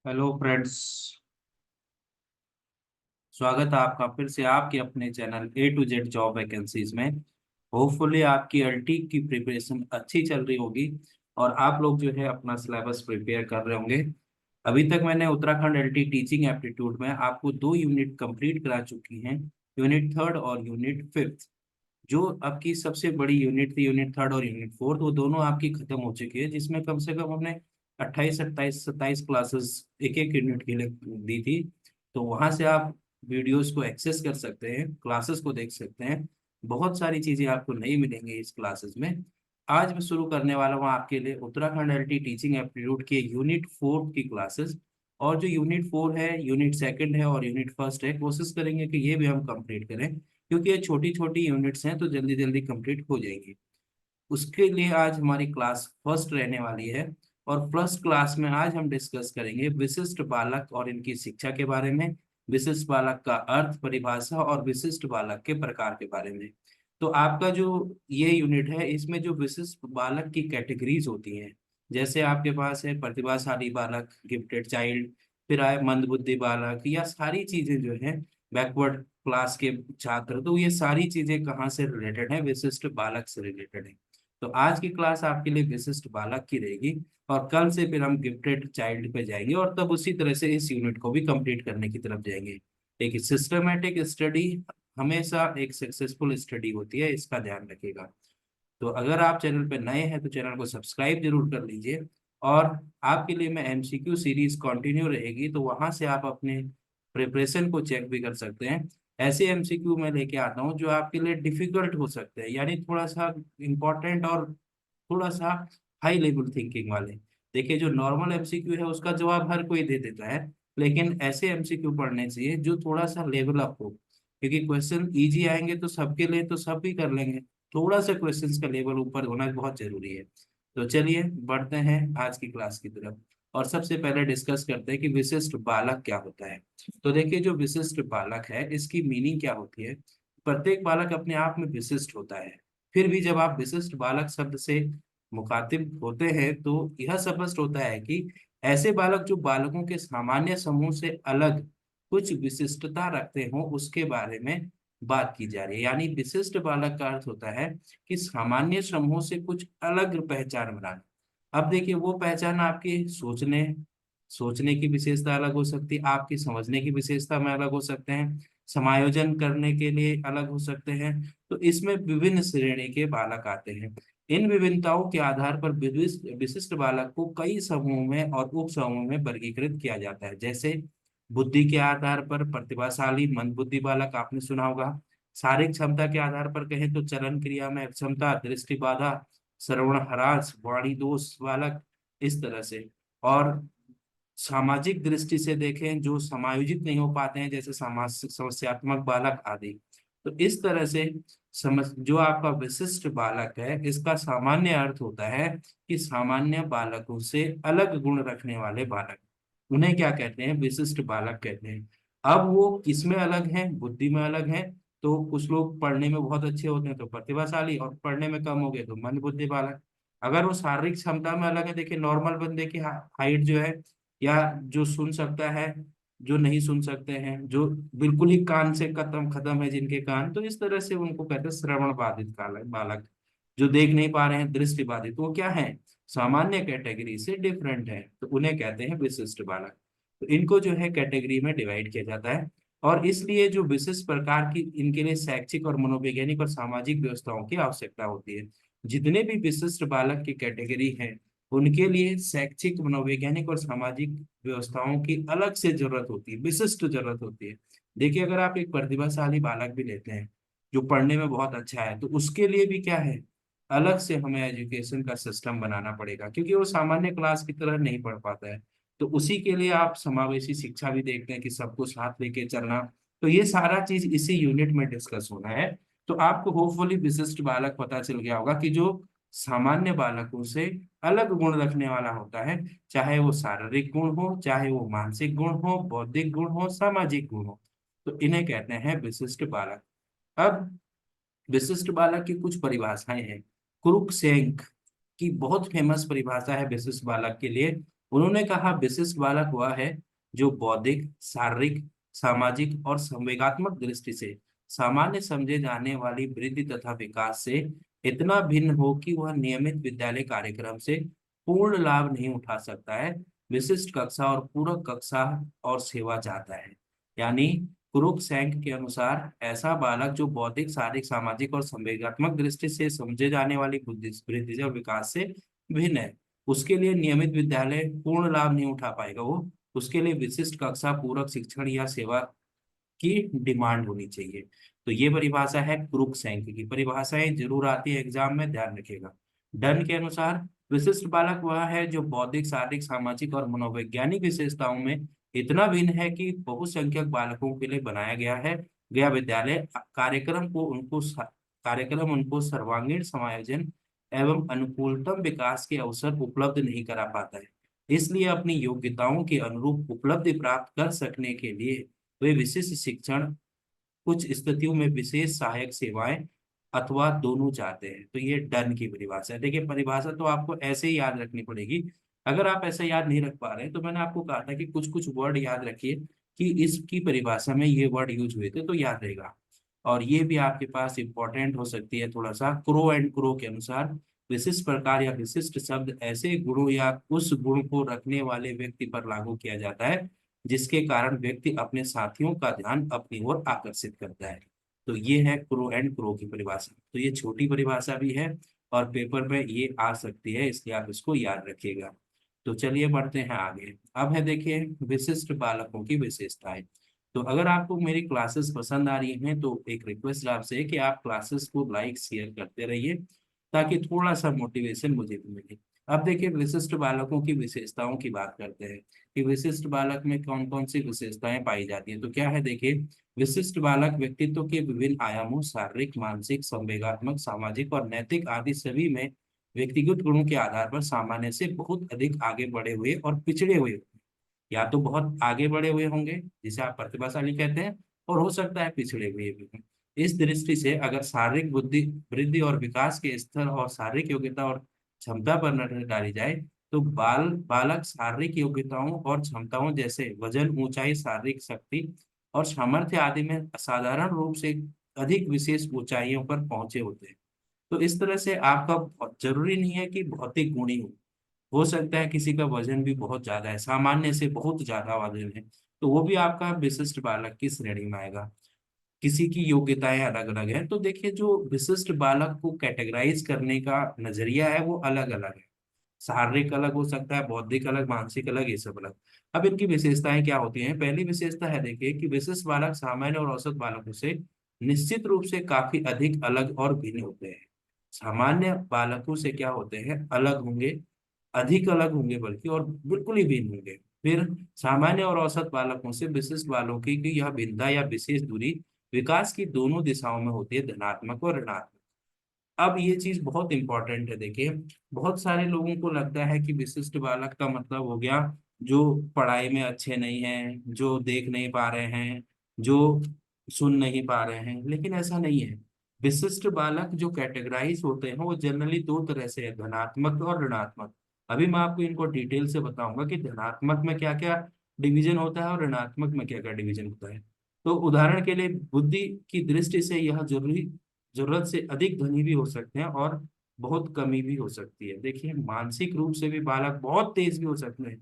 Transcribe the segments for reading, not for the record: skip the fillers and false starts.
Hello friends. स्वागत है आपका फिर से आपके अपने channel A to Z job vacancies में। होपफुली आपकी अल्टी की प्रिपरेशन अच्छी चल रही होगी और आप लोग जो है अपना सिलेबस प्रिपेयर कर रहे होंगे। अभी तक मैंने उत्तराखंड एलटी टीचिंग एप्टीट्यूड में आपको 2 यूनिट कंप्लीट करा चुकी हैं। यूनिट थर्ड और यूनिट फिफ्थ। जो आपकी सबसे बड़ी यूनिट थी, यूनिट थर्ड और यूनिट फोर्थ, वो दोनों आपकी खत्म हो चुकी है, जिसमें कम से कम हमने 28 28 27 क्लासेस एक एक यूनिट के लिए दी थी। तो वहां से आप वीडियोस को एक्सेस कर सकते हैं, क्लासेस को देख सकते हैं। बहुत सारी चीजें आपको नहीं मिलेंगी इस क्लासेस में। आज मैं शुरू करने वाला हूँ आपके लिए उत्तराखंड एलटी टीचिंग एप्टीट्यूड के यूनिट फोर्थ की क्लासेस। और जो यूनिट फोर है, यूनिट सेकंड है और यूनिट फर्स्ट है, कोशिश करेंगे कि ये भी हम कंप्लीट करें, क्योंकि ये छोटी छोटी यूनिट्स हैं तो जल्दी जल्दी कंप्लीट हो जाएंगी। उसके लिए आज हमारी क्लास फर्स्ट रहने वाली है। और फर्स्ट क्लास में आज हम डिस्कस करेंगे विशिष्ट बालक और इनकी शिक्षा के बारे में, विशिष्ट बालक का अर्थ, परिभाषा और विशिष्ट बालक के प्रकार के बारे में। तो आपका जो ये यूनिट है, इसमें जो विशिष्ट बालक की कैटेगरीज होती हैं, जैसे आपके पास है प्रतिभाशाली बालक, गिफ्टेड चाइल्ड, फिर आए मंदबुद्धि बालक, या सारी चीजें जो है बैकवर्ड क्लास के छात्र, तो ये सारी चीजें कहाँ से रिलेटेड है? विशिष्ट बालक से रिलेटेड है। तो आज की क्लास आपके लिए विशिष्ट बालक की रहेगी। और कल से फिर हम गिफ्टेड चाइल्ड पे जाएंगे और तब उसी तरह से इस यूनिट को भी कंप्लीट करने की तरफ जाएंगे। एक सिस्टमेटिक स्टडी हमेशा एक सक्सेसफुल स्टडी होती है, इसका ध्यान रखिएगा। तो अगर आप चैनल पे नए हैं तो चैनल को सब्सक्राइब जरूर कर लीजिए। और आपके लिए मैं एमसीक्यू सीरीज कंटिन्यू रहेगी, तो वहां से आप अपने प्रिपरेशन को चेक भी कर सकते हैं। ऐसे एमसीक्यू मैं लेके आता हूँ जो आपके लिए डिफिकल्ट हो सकते हैं, यानी थोड़ा सा इम्पोर्टेंट और थोड़ा सा हाई लेवल थिंकिंग वाले। देखिए, जो नॉर्मल एमसीक्यू है उसका जवाब हर कोई दे देता है, लेकिन ऐसे एमसीक्यू पढ़ने चाहिए जो थोड़ा सा लेवल अप हो, क्योंकि क्वेश्चन इजी आएंगे तो सबके लिए तो सब भी कर लेंगे। थोड़ा सा क्वेश्चंस का लेवल ऊपर होना बहुत जरूरी है। तो चलिए बढ़ते हैं आज की क्लास की तरफ। और सबसे पहले डिस्कस करते हैं कि विशिष्ट बालक क्या होता है। तो देखिए, जो विशिष्ट बालक है इसकी मीनिंग क्या होती है। प्रत्येक बालक अपने आप में विशिष्ट होता है। फिर भी जब आप विशिष्ट बालक शब्द से मुखातिब होते हैं तो यह स्पष्ट होता है कि ऐसे बालक जो बालकों के सामान्य समूह से अलग कुछ विशिष्टता रखते हो, उसके बारे में बात की जा रही है। यानी विशिष्ट बालक का अर्थ होता है कि सामान्य समूह से कुछ अलग पहचान बनाना। अब देखिए, वो पहचान आपकी सोचने सोचने की विशेषता अलग हो सकती है, आपकी समझने की विशेषता में अलग हो सकते हैं, समायोजन करने के लिए अलग हो सकते हैं। तो इसमें विभिन्न श्रेणी के बालक आते हैं। इन विभिन्नताओं के आधार पर विशिष्ट विशिष्ट बालक को कई समूह में और उप समूह में वर्गीकृत किया जाता है। जैसे बुद्धि के आधार पर प्रतिभाशाली मंदबुद्धि बालक आपने सुना होगा। शारीरिक क्षमता के आधार पर कहें तो चलन क्रिया में अक्षमता, दृष्टि बाधा, श्रवण ह्रास, वाणी दोष बालक, इस तरह से। और सामाजिक दृष्टि से देखें, जो समायोजित नहीं हो पाते हैं, जैसे सामाजिक समस्यात्मक बालक आदि। तो इस तरह से समझ, जो आपका विशिष्ट बालक है इसका सामान्य अर्थ होता है कि सामान्य बालकों से अलग गुण रखने वाले बालक, उन्हें क्या कहते हैं? विशिष्ट बालक कहते हैं। अब वो किसमें अलग हैं? बुद्धि में अलग हैं। तो कुछ लोग पढ़ने में बहुत अच्छे होते हैं तो प्रतिभाशाली, और पढ़ने में कम हो गए तो मंद बुद्धि बालक। अगर वो शारीरिक क्षमता में अलग है, देखिए नॉर्मल बंदे की हाइट जो है, या जो सुन सकता है, जो नहीं सुन सकते हैं, जो बिल्कुल ही कान से खत्म खत्म है जिनके कान, तो इस तरह से उनको कहते हैं श्रवण बाधित बालक। जो देख नहीं पा रहे हैं, दृष्टि बाधित, वो क्या है? सामान्य कैटेगरी से डिफरेंट है, तो उन्हें कहते हैं विशिष्ट बालक। तो इनको जो है कैटेगरी में डिवाइड किया जाता है। और इसलिए जो विशिष्ट प्रकार की, इनके लिए शैक्षिक और मनोवैज्ञानिक और सामाजिक व्यवस्थाओं की आवश्यकता होती है। जितने भी विशिष्ट बालक की कैटेगरी है, उनके लिए शैक्षिक, मनोवैज्ञानिक और सामाजिक व्यवस्थाओं की अलग से जरूरत होती है, विशिष्ट जरूरत होती है। देखिए, अगर आप एक प्रतिभाशाली बालक भी लेते हैं जो पढ़ने में बहुत अच्छा है, तो उसके लिए भी क्या है? अलग से हमें एजुकेशन का सिस्टम बनाना पड़ेगा, क्योंकि वो सामान्य क्लास की तरह नहीं पढ़ पाता है। तो उसी के लिए आप समावेशी शिक्षा भी देखते हैं कि सबको साथ लेके चलना। तो ये सारा चीज इसी यूनिट में डिस्कस होना है। तो आपको होपफुली विशिष्ट बालक पता चल गया होगा कि जो सामान्य बालकों से अलग गुण रखने वाला होता है, चाहे वो शारीरिक गुण हो, चाहे वो मानसिक गुण हो, बौद्धिक गुण हो, सामाजिक गुण हो, तो इन्हें कहते हैं विशिष्ट बालक। अब विशिष्ट बालक की कुछ परिभाषाएं हैं। क्रुक सेंक की बहुत फेमस परिभाषा है विशिष्ट बालक के लिए। उन्होंने कहा विशिष्ट बालक वह है जो बौद्धिक, शारीरिक, सामाजिक और संवेगात्मक दृष्टि से सामान्य समझे जाने वाली वृद्धि तथा विकास से इतना भिन्न हो कि वह नियमित विद्यालय कार्यक्रम से पूर्ण लाभ नहीं उठा सकता है। विशिष्ट कक्षा और पूरक कक्षा और सेवा चाहता है। यानी क्रुइक्सैंक के अनुसार ऐसा बालक जो बौद्धिक, शारीरिक, सामाजिक और संवेगात्मक दृष्टि से समझे जाने वाली बुद्धि, वृद्धि और विकास से भिन्न है, उसके लिए नियमित विद्यालय पूर्ण लाभ नहीं उठा पाएगा। वो उसके लिए विशिष्ट कक्षा, पूरक शिक्षण या सेवा की डिमांड होनी चाहिए। तो ये परिभाषा है क्रुइक्सैंक की। परिभाषाएं जरूर आती है एग्जाम में, ध्यान रखिएगा। डन के अनुसार विशिष्ट बालक वह है जो बौद्धिक, शारीरिक, सामाजिक और मनोवैज्ञानिक विशेषताओं में इतना भिन्न है कि बहुसंख्यक बालकों के लिए बनाया गया विद्यालय कार्यक्रम उनको सर्वांगीण समायोजन एवं अनुकूलतम विकास के अवसर उपलब्ध नहीं करा पाता है। इसलिए अपनी योग्यताओं के अनुरूप उपलब्धि प्राप्त कर सकने के लिए वे विशिष्ट शिक्षण, कुछ स्थितियों में विशेष सहायक सेवाएं अथवा दोनों चाहते हैं। तो ये डन की परिभाषा है। देखिए परिभाषा तो आपको ऐसे ही याद रखनी पड़ेगी। अगर आप ऐसे याद नहीं रख पा रहे हैं तो मैंने आपको कहा था कि कुछ कुछ वर्ड याद रखिए कि इसकी परिभाषा में ये वर्ड यूज हुए थे, तो याद रहेगा। और ये भी आपके पास इंपॉर्टेंट हो सकती है थोड़ा सा। क्रो एंड क्रो के अनुसार विशिष्ट प्रकार या विशिष्ट शब्द ऐसे गुणों या उस गुण को रखने वाले व्यक्ति पर लागू किया जाता है जिसके कारण व्यक्ति अपने साथियों का ध्यान अपनी ओर आकर्षित करता है। तो ये है क्रो एंड क्रो की परिभाषा। तो ये छोटी परिभाषा भी है और पेपर में ये आ सकती है, इसलिए आप इसको याद रखिएगा। तो चलिए बढ़ते हैं आगे। अब है देखिए विशिष्ट बालकों की विशेषताएं। तो अगर आपको मेरी क्लासेस पसंद आ रही हैं तो एक रिक्वेस्ट आपसे है कि आप क्लासेस को लाइक शेयर करते रहिए ताकि थोड़ा सा मोटिवेशन मुझे भी मिले। अब देखिए विशिष्ट बालकों की विशेषताओं की बात करते हैं कि विशिष्ट बालक में कौन कौन सी विशेषताएं पाई जाती हैं। तो क्या है देखिए, विशिष्ट बालक व्यक्तित्व के विभिन्न आयामों, शारीरिक, मानसिक, संवेगात्मक, सामाजिक और नैतिक आदि सभी में व्यक्तिगत गुणों के आधार पर सामान्य से बहुत अधिक आगे बढ़े हुए और पिछड़े हुए होते हैं। या तो बहुत आगे बढ़े हुए होंगे जिसे आप प्रतिभाशाली कहते हैं, और हो सकता है पिछड़े हुए भी हों। इस दृष्टि से अगर शारीरिक बुद्धि वृद्धि और विकास के स्तर और शारीरिक योग्यता और क्षमता पर नजर डाली जाए तो बालक शारीरिक योग्यताओं और क्षमताओं जैसे वजन, ऊंचाई, शारीरिक शक्ति और सामर्थ्य आदि में असाधारण रूप से अधिक विशेष ऊंचाइयों पर पहुंचे होते हैं। तो इस तरह से आपका जरूरी नहीं है कि भौतिक गुण ही हो सकता है किसी का वजन भी बहुत ज्यादा है, सामान्य से बहुत ज्यादा वजन है, तो वो भी आपका विशिष्ट बालक की श्रेणी में आएगा। किसी की योग्यताएं अलग अलग हैं। तो देखिए जो विशिष्ट बालक को कैटेगराइज करने का नजरिया है वो अलग अलग है। शारीरिक अलग हो सकता है, बौद्धिक अलग, मानसिक अलग, ये सब अलग। अब इनकी विशेषताएं क्या होती हैं। पहली विशेषता है देखिए कि विशिष्ट बालक सामान्य और औसत बालकों से निश्चित रूप से काफी अधिक अलग और भिन्न होते हैं। सामान्य बालकों से क्या होते हैं, अलग होंगे, अधिक अलग होंगे बल्कि, और बिल्कुल ही भिन्न होंगे। फिर सामान्य और औसत बालकों से विशिष्ट बालकों की यह भिन्नता या विशेष दूरी विकास की दोनों दिशाओं में होती है, धनात्मक और ऋणात्मक। अब ये चीज बहुत इंपॉर्टेंट है देखिए। बहुत सारे लोगों को लगता है कि विशिष्ट बालक का मतलब हो गया जो पढ़ाई में अच्छे नहीं हैं, जो देख नहीं पा रहे हैं, जो सुन नहीं पा रहे हैं, लेकिन ऐसा नहीं है। विशिष्ट बालक जो कैटेगराइज होते हैं वो जनरली दो तरह से है, धनात्मक और ऋणात्मक। अभी मैं आपको इनको डिटेल से बताऊंगा कि धनात्मक में क्या क्या डिवीजन होता है और ऋणात्मक में क्या क्या डिवीजन होता है। तो उदाहरण के लिए बुद्धि की दृष्टि से यह जरूरत से अधिक धनी भी हो सकते हैं और बहुत कमी भी हो सकती है। देखिए मानसिक रूप से भी बालक बहुत तेज भी हो सकते हैं,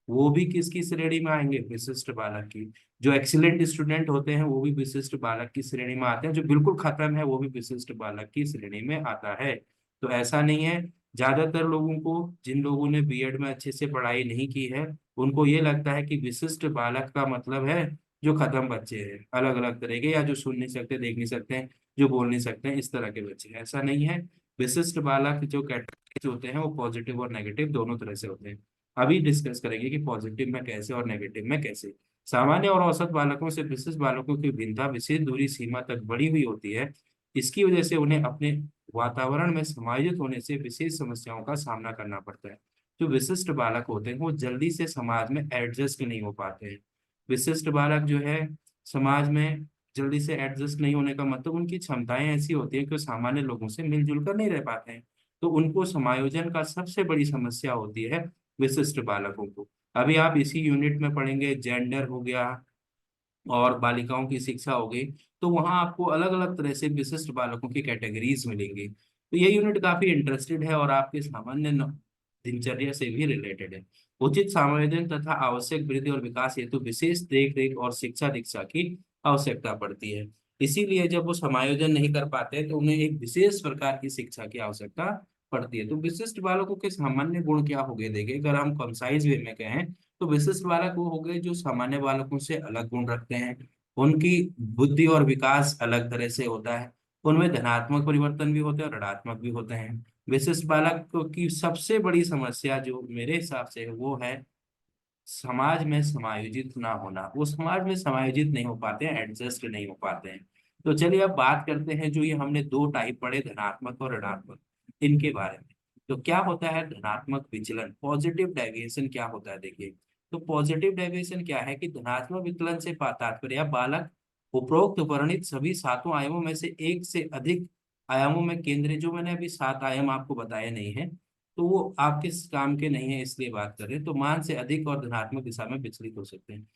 वो भी किसकी श्रेणी में आएंगे, विशिष्ट बालक की। जो एक्सीलेंट स्टूडेंट होते हैं वो भी विशिष्ट बालक की श्रेणी में आते हैं, जो बिल्कुल खत्म है वो भी विशिष्ट बालक की श्रेणी में आता है। तो ऐसा नहीं है। ज्यादातर लोगों को, जिन लोगों ने बीएड में अच्छे से पढ़ाई नहीं की है, उनको ये लगता है कि विशिष्ट बालक का मतलब है जो खत्म बच्चे हैं, अलग अलग तरह के, या जो सुन नहीं सकते, देख नहीं सकते, जो बोल नहीं सकते हैं, इस तरह के बच्चे। ऐसा नहीं है। विशिष्ट बालक जो कैटेगरीज होते हैं वो पॉजिटिव और नेगेटिव दोनों तरह से होते हैं। अभी डिस्कस करेंगे कि पॉजिटिव में कैसे और नेगेटिव में कैसे। सामान्य और औसत बालकों से विशिष्ट बालकों की भिन्नता विशेष दूरी सीमा तक बढ़ी हुई होती है। इसकी वजह से उन्हें अपने वातावरण में समायोजित होने से विशेष समस्याओं का सामना करना पड़ता है। जो विशिष्ट बालक होते हैं वो जल्दी से समाज में एडजस्ट नहीं हो पाते हैं। विशिष्ट बालक जो है समाज में जल्दी से एडजस्ट नहीं होने का मतलब उनकी क्षमताएं ऐसी होती है कि वो सामान्य लोगों से मिलजुल कर नहीं रह पाते हैं। तो उनको समायोजन का सबसे बड़ी समस्या होती है विशिष्ट बालकों को। अभी आप इसी यूनिट में पढ़ेंगे, जेंडर हो गया और बालिकाओं की शिक्षा हो गई, तो वहाँ आपको अलग अलग तरह से विशिष्ट बालकों की कैटेगरीज मिलेंगी। तो ये यूनिट काफी इंटरेस्टेड है और आपके सामान्य दिनचर्या से भी रिलेटेड है। उचित समायोजन तथा आवश्यक वृद्धि और विकास हेतु विशेष देख रेख और शिक्षा दीक्षा की आवश्यकता पड़ती है। इसीलिए जब वो समायोजन नहीं कर पाते तो उन्हें एक विशेष प्रकार की शिक्षा की आवश्यकता पड़ती है। तो विशिष्ट बालकों के सामान्य गुण क्या हो गए, देखिए अगर हम कंसाइज वे में कहें तो विशिष्ट बालक वो हो गए जो सामान्य बालकों से अलग गुण रखते हैं। उनकी बुद्धि और विकास अलग तरह से होता है। उनमें धनात्मक परिवर्तन भी होते हैं और ऋणात्मक भी होते हैं। विशिष्ट बालक की सबसे बड़ी समस्या जो मेरे हिसाब से है वो है समाज में समायोजित ना होना। वो समाज में समायोजित नहीं हो पाते हैं, एडजस्ट नहीं हो पाते हैं। तो चलिए अब बात करते हैं, जो ये हमने दो टाइप पढ़े, धनात्मक और ऋणात्मक, इनके बारे में। तो क्या होता है धनात्मक विचलन, पॉजिटिव डेविएशन क्या होता है, देखिए। तो पॉजिटिव डेविएशन क्या है कि धनात्मक विचलन से तात्पर्य बालक उपरोक्त वर्णित सभी सातों आयामों में से एक से अधिक आयामों में केंद्रित, जो मैंने अभी सात आयाम आपको बताए नहीं है तो वो आपके इस काम के नहीं है, इसलिए बात कर रहे हैं, तो मान से अधिक और धनात्मक दिशा में विचलित हो सकते हैं।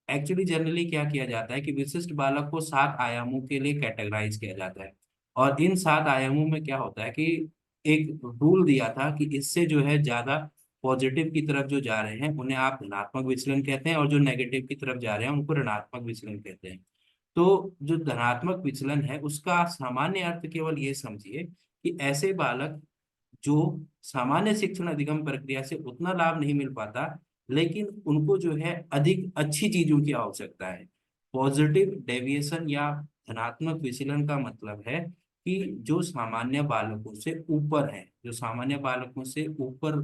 एक्चुअली जनरली क्या किया जाता है कि विशिष्ट बालक को सात आयामों के लिए कैटेगराइज किया जाता है। और इन सात आयामों में क्या होता है कि एक रूल दिया था कि इससे जो है ज्यादा पॉजिटिव की तरफ जो जा रहे हैं उन्हें आप धनात्मक विचलन कहते हैं, और जो नेगेटिव की तरफ जा रहे हैं उनको ऋणात्मक विचलन कहते हैं। तो जो धनात्मक विचलन है उसका सामान्य अर्थ केवल ये समझिए कि ऐसे बालक जो सामान्य शिक्षण अधिगम प्रक्रिया से उतना लाभ नहीं मिल पाता, लेकिन उनको जो है अधिक अच्छी चीजों की आवश्यकता है। पॉजिटिव डेविएशन या धनात्मक विचलन का मतलब है कि जो सामान्य बालकों से ऊपर है, जो सामान्य बालकों से ऊपर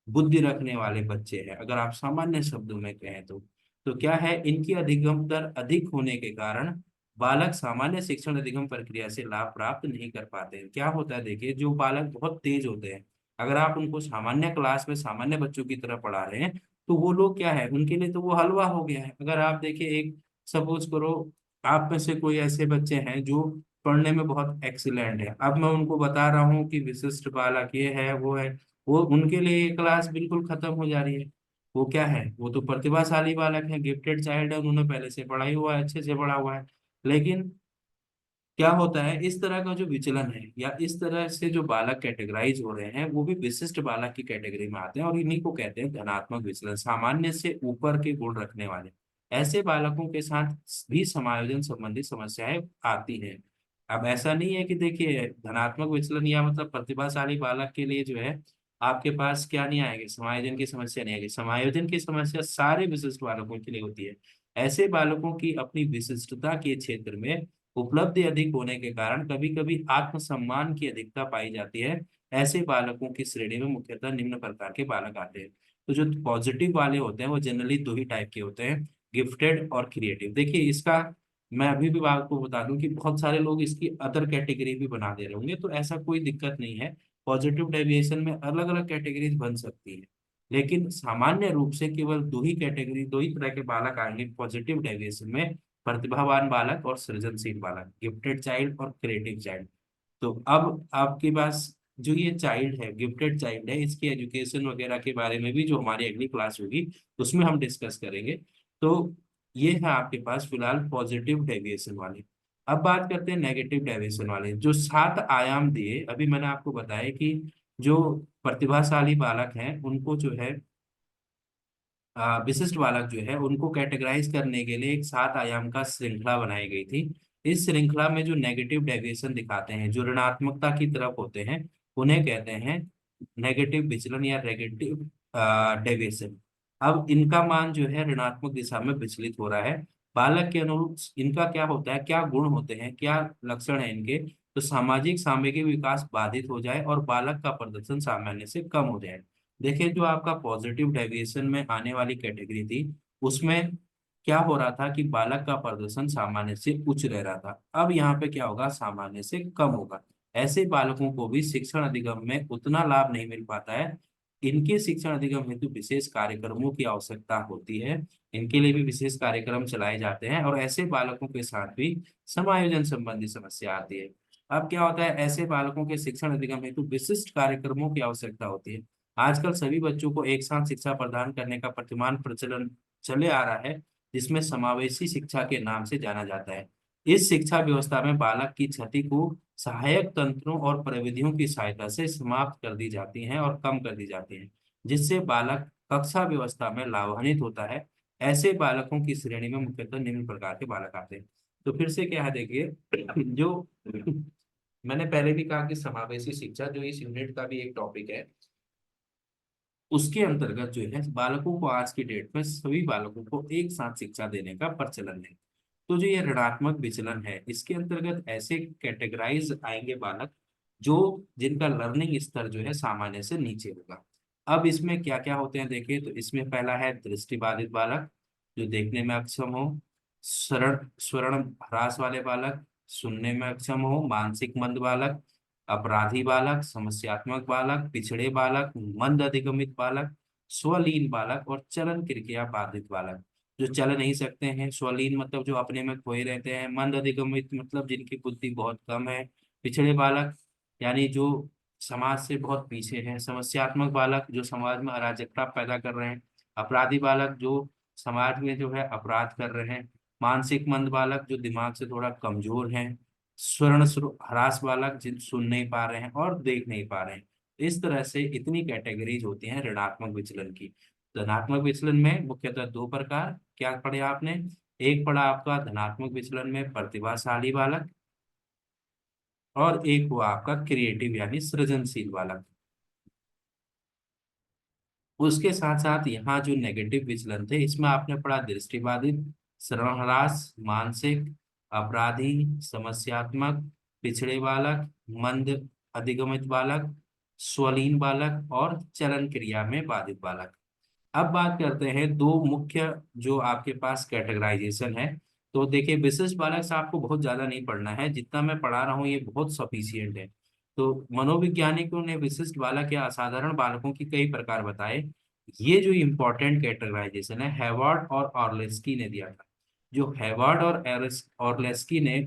बुद्धि रखने वाले बच्चे हैं, अगर आप सामान्य शब्दों में कहें तो क्या है, इनकी अधिगम दर अधिक होने के कारण बालक सामान्य शिक्षण अधिगम प्रक्रिया से लाभ प्राप्त नहीं कर पाते हैं। क्या होता है, देखिए जो बालक बहुत तेज होते हैं, अगर आप उनको सामान्य क्लास में सामान्य बच्चों की तरह पढ़ा रहे हैं तो वो लोग क्या है, उनके लिए तो वो हलवा हो गया है। अगर आप देखिए, एक सपोज करो आप में से कोई ऐसे बच्चे हैं जो पढ़ने में बहुत एक्सीलेंट है, अब मैं उनको बता रहा हूँ कि विशिष्ट बालक ये है वो है, वो उनके लिए ये क्लास बिल्कुल खत्म हो जा रही है। वो क्या है, वो तो प्रतिभाशाली बालक है, गिफ्टेड चाइल्ड है, उन्होंने पहले से पढ़ा ही हुआ है, अच्छे से पढ़ा हुआ है। लेकिन क्या होता है, इस तरह का जो विचलन है या इस तरह से जो बालक कैटेगराइज हो रहे हैं वो भी विशिष्ट बालक की कैटेगरी में आते हैं, और इन्हीं को कहते हैं धनात्मक विचलन, सामान्य से ऊपर के गुण रखने वाले। ऐसे बालकों के साथ भी समायोजन संबंधी समस्याएं आती हैं। अब ऐसा नहीं है कि देखिए धनात्मक विचलन या मतलब प्रतिभाशाली बालक के लिए जो है आपके पास क्या नहीं आएगी, समायोजन की समस्या नहीं आएगी। समायोजन की समस्या सारे विशिष्ट बालकों के लिए होती है। ऐसे बालकों की अपनी विशिष्टता के क्षेत्र में उपलब्धि अधिक होने के कारण कभी कभी आत्मसम्मान की अधिकता पाई जाती है। ऐसे बालकों की श्रेणी में मुख्यतः निम्न प्रकार के बालक आते हैं। तो जो पॉजिटिव वाले होते हैं वो जनरली दो ही टाइप के होते हैं, गिफ्टेड और क्रिएटिव। देखिए इसका मैं अभी भी आपको बता दूं कि बहुत सारे लोग इसकी अदर कैटेगरी भी बना दे रहे होंगे, तो ऐसा कोई दिक्कत नहीं है। पॉजिटिव डेविएशन में अलग अलग कैटेगरीज बन सकती है, लेकिन सामान्य रूप से केवल दो ही कैटेगरी, दो ही तरह के बालक आएंगे पॉजिटिव डेविएशन में, प्रतिभावान बालक और सृजनशील बालक, गिफ्टेड चाइल्ड और क्रिएटिव चाइल्ड। तो अब आपके पास जो ये चाइल्ड है, गिफ्टेड चाइल्ड है, इसकी एजुकेशन वगैरह के बारे में भी जो हमारी अगली क्लास होगी उसमें हम डिस्कस करेंगे। तो ये है आपके पास फिलहाल पॉजिटिव डेविएशन वाले। अब बात करते हैं नेगेटिव डेविएशन वाले। जो सात आयाम दिए अभी मैंने आपको बताया कि जो प्रतिभाशाली बालक हैं उनको जो है विशिष्ट बालक जो है उनको कैटेगराइज करने के लिए एक सात आयाम का श्रृंखला बनाई गई थी। इस श्रृंखला में जो नेगेटिव डेविएशन दिखाते हैं, जो ऋणात्मकता की तरफ होते हैं, उन्हें कहते हैं नेगेटिव विचलन या नेगेटिव डेविएशन। अब इनका मान जो है ऋणात्मक दिशा में विचलित हो रहा है। बालक के अनुरूप इनका क्या होता है, क्या गुण होते हैं, क्या लक्षण है इनके, तो सामाजिक सामूहिक विकास बाधित हो जाए और बालक का प्रदर्शन सामान्य से कम हो जाए। देखिए जो आपका पॉजिटिव डेविएशन में आने वाली कैटेगरी थी उसमें क्या हो रहा था कि बालक का प्रदर्शन सामान्य से उच्च रह रहा था, अब यहाँ पे क्या होगा, सामान्य से कम होगा। ऐसे बालकों को भी शिक्षण अधिगम में उतना लाभ नहीं मिल पाता है। इनके शिक्षण अधिगम हेतु विशेष कार्यक्रमों की आवश्यकता होती है। इनके लिए भी विशेष कार्यक्रम चलाए जाते हैं, और ऐसे बालकों के साथ भी समायोजन संबंधी समस्या आती है। अब क्या होता है, ऐसे बालकों के शिक्षण अधिगम हेतु विशिष्ट कार्यक्रमों की आवश्यकता होती है। आजकल सभी बच्चों को एक साथ शिक्षा प्रदान करने का प्रतिमान प्रचलन चले आ रहा है, जिसमें समावेशी शिक्षा के नाम से जाना जाता है। इस शिक्षा व्यवस्था में बालक की क्षति को सहायक तंत्रों और प्रविधियों की सहायता से समाप्त कर दी जाती हैं और कम कर दी जाती हैं, जिससे बालक कक्षा व्यवस्था में लाभान्वित होता है। ऐसे बालकों की श्रेणी में मुख्यतः निम्न प्रकार के बालक आते हैं। तो फिर से क्या है देखिए, जो मैंने पहले भी कहा कि समावेशी शिक्षा जो इस यूनिट का भी एक टॉपिक है, उसके अंतर्गत जो है बालकों को आज की डेट में सभी बालकों को एक साथ शिक्षा देने का प्रचलन है। तो जो ये ऋणात्मक विचलन है, इसके अंतर्गत ऐसे कैटेगराइज आएंगे बालक जो जिनका लर्निंग स्तर जो है सामान्य से नीचे होगा। अब इसमें क्या क्या होते हैं देखिए, तो इसमें पहला है दृष्टिबाधित बालक, जो देखने में अक्षम हो। स्वर्ण स्वर्ण ह्रास वाले बालक, सुनने में अक्षम हो। मानसिक मंद बालक, अपराधी बालक, समस्यात्मक बालक, पिछड़े बालक, मंद अधिगमित बालक, स्वलीन बालक और चलन क्रिया बाधित बालक, जो चल नहीं सकते हैं। स्वलीन मतलब जो अपने में खोए रहते हैं। मंद अधिगमित मतलब जिनकी बुद्धि बहुत कम है। पिछड़े बालक यानी जो समाज से बहुत पीछे हैं। समस्यात्मक बालक जो समाज में अराजकता पैदा कर रहे हैं। अपराधी बालक जो समाज में जो है अपराध कर रहे हैं। मानसिक मंद बालक जो दिमाग से थोड़ा कमजोर हैं। ह्रास बालक जिन सुन नहीं पा रहे हैं और देख नहीं पा रहे हैं। इस तरह से इतनी कैटेगरीज होती हैं ऋणात्मक विचलन की। धनात्मक विचलन में मुख्यतः दो प्रकार क्या पढ़े आपने। एक पढ़ा आपका धनात्मक विचलन में प्रतिभाशाली बालक, और एक हुआ आपका क्रिएटिव यानी सृजनशील बालक। उसके साथ साथ यहाँ जो नेगेटिव विचलन थे, इसमें आपने पढ़ा दृष्टिबाधित, श्रवणह्रास, मानसिक, अपराधी, समस्यात्मक, पिछड़े बालक, मंद अधिगमित बालक, स्वलीन बालक और चलन क्रिया में बाधित बालक। अब बात करते हैं दो मुख्य जो आपके पास कैटेगराइजेशन है। तो देखिए, विशिष्ट बालक से आपको बहुत ज्यादा नहीं पढ़ना है, जितना मैं पढ़ा रहा हूँ ये बहुत सफिशियंट है। तो मनोवैज्ञानिकों ने विशिष्ट बालक या असाधारण बालकों की कई प्रकार बताए। ये जो इम्पोर्टेंट कैटेगराइजेशन है हैवार्ड और ऑर्लेस्की ने दिया था। जो हैवार्ड और ऑर्लेस्की ने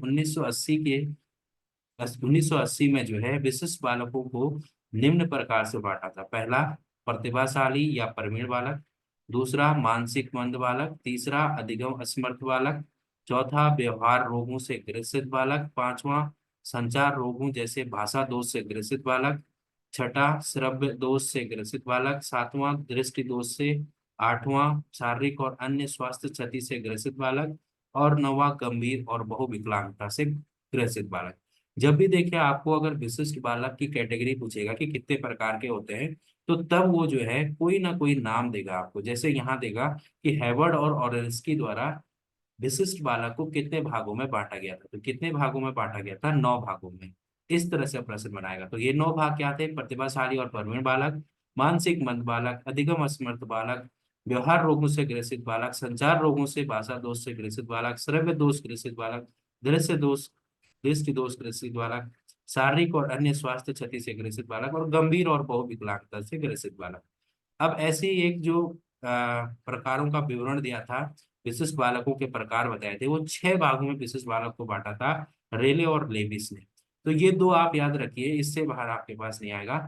1980 में जो है विशिष्ट बालकों को निम्न प्रकार से बांटा था। पहला, प्रतिभाशाली या प्रवीण बालक। दूसरा, मानसिक मंद बालक। तीसरा, अधिगम असमर्थ बालक। चौथा, व्यवहार रोगों से ग्रसित बालक। पांचवा, संचार रोगों जैसे भाषा दोष से ग्रसित बालक। छठा, श्रव्य दोष से ग्रसित बालक। सातवां, दृष्टि दोष से। आठवां, शारीरिक और अन्य स्वास्थ्य क्षति से ग्रसित बालक। और नौवां, गंभीर और बहुविकलांगता से ग्रसित बालक। जब भी देखिए आपको अगर विशिष्ट बालक की कैटेगरी पूछेगा कि कितने प्रकार के होते हैं, तो तब वो जो है कोई ना कोई नाम देगा आपको। जैसे यहाँ देगा कि हैवर्ड और ऑरेल्सकी द्वारा विशिष्ट बालक को कितने भागों में बांटा गया था। तो कितने भागों में बांटा गया था? 9 भागों में। इस तरह से प्रश्न बनाएगा। तो ये 9 भाग क्या थे? प्रतिभाशाली और प्रवीण बालक, मानसिक मंद बालक, अधिगम असमर्थ बालक, व्यवहार रोगों से ग्रसित बालक, संचार रोगों से भाषा दोष से ग्रसित बालक, श्रव्य दोष ग्रसित बालक, दृश्य दोष दृष्टि दोष ग्रसित बालक, शारीरिक और अन्य स्वास्थ्य क्षति से ग्रसित बालक और गंभीर और बहुविकलांगता से ग्रसित बालक। अब ऐसे ही एक जो प्रकारों का विवरण दिया था, विशिष्ट बालकों के प्रकार बताए थे, वो 6 भागों में विशिष्ट बालक को बांटा था रेले और लेविस ने। तो ये दो आप याद रखिए, इससे बाहर आपके पास नहीं आएगा।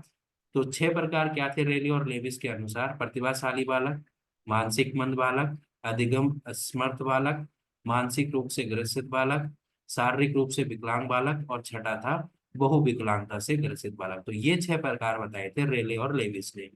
तो 6 प्रकार क्या थे रेले और लेविस के अनुसार? प्रतिभाशाली बालक, मानसिक मंद बालक, अधिगम असमर्थ बालक, मानसिक रूप से ग्रसित बालक, शारीरिक रूप से विकलांग बालक और छठा था बहुविकलांगता से ग्रसित बालक। तो ये 6 प्रकार बताए थे रेले और लेविस ने।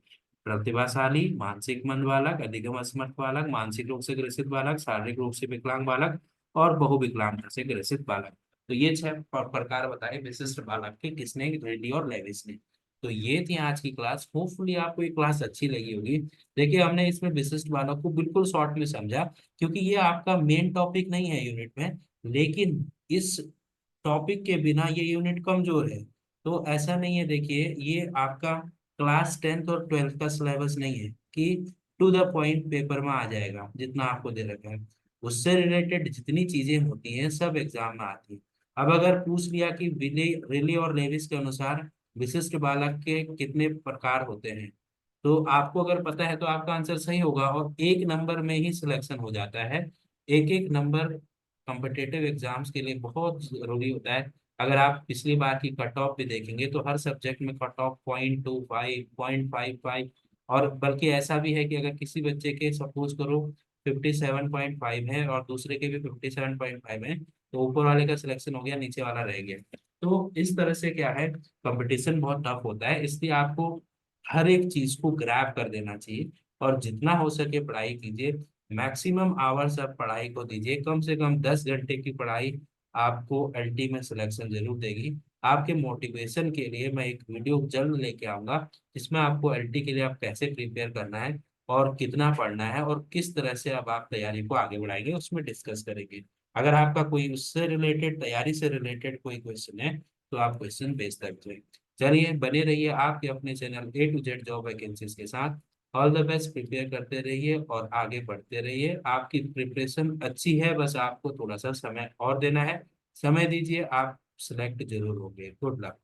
प्रतिभाशाली, मानसिक मंद बालक, अधिगम असमर्थ बालक, मानसिक रूप से ग्रसित बालक, शारीरिक रूप से विकलांग बालक और बहुविकलांगता से ग्रसित बालक। तो ये 6 प्रकार बताए विशिष्ट बालक के किसने? रेड्डी और लेविस ने। तो ये थी आज की क्लास। होपफुली आपको ये क्लास अच्छी लगी होगी। देखिए, हमने इसमें विशिष्ट बालक को बिल्कुल शॉर्ट में समझा, क्योंकि ये आपका मेन टॉपिक नहीं है यूनिट में। लेकिन इस टॉपिक के बिना ये यूनिट कमजोर है। तो ऐसा नहीं है, देखिए ये आपका क्लास 10th और 12th का सिलेबस नहीं है कि टू द पॉइंट पेपर में आ जाएगा जितना आपको दे रखा है। उससे रिलेटेड जितनी चीजें होती हैं सब एग्जाम में आती है। अब अगर पूछ लिया कि रिले और लेविस के अनुसार विशिष्ट बालक के कितने प्रकार होते हैं, तो आपको अगर पता है तो आपका आंसर सही होगा और एक नंबर में ही सिलेक्शन हो जाता है। एक एक नंबर कॉम्पिटेटिव एग्जाम्स के लिए बहुत जरूरी होता है। अगर आप पिछली बार की कट ऑफ भी देखेंगे तो हर सब्जेक्ट में कट ऑफ 0.25, 0.55, और बल्कि ऐसा भी है कि अगर किसी बच्चे के सपोज करो 57.5 है और दूसरे के भी 57.5 है, तो ऊपर वाले का सिलेक्शन हो गया, नीचे वाला रह गया। तो इस तरह से क्या है, कंपटीशन बहुत टफ होता है, इसलिए आपको हर एक चीज को ग्रैब कर देना चाहिए और जितना हो सके पढ़ाई कीजिए। मैक्सिमम आवर्स आप पढ़ाई को दीजिए, कम से कम 10 घंटे की पढ़ाई आपको एलटी में सिलेक्शन जरूर देगी। आपके मोटिवेशन के लिए मैं एक वीडियो जल्द लेके आऊंगा, जिसमें आपको एलटी के लिए आप कैसे प्रिपेयर करना है और कितना पढ़ना है और किस तरह से अब आप तैयारी को आगे बढ़ाएंगे, उसमें डिस्कस करेंगे। अगर आपका कोई उससे रिलेटेड, तैयारी से रिलेटेड कोई क्वेश्चन है तो आप क्वेश्चन भेज सकते हैं। चलिए, बने रहिए आपके अपने channel A to Z job vacancies के साथ। ऑल द बेस्ट, प्रिपेयर करते रहिए और आगे बढ़ते रहिए। आपकी प्रिपरेशन अच्छी है, बस आपको थोड़ा सा समय और देना है। समय दीजिए, आप सिलेक्ट जरूर होंगे। Good luck.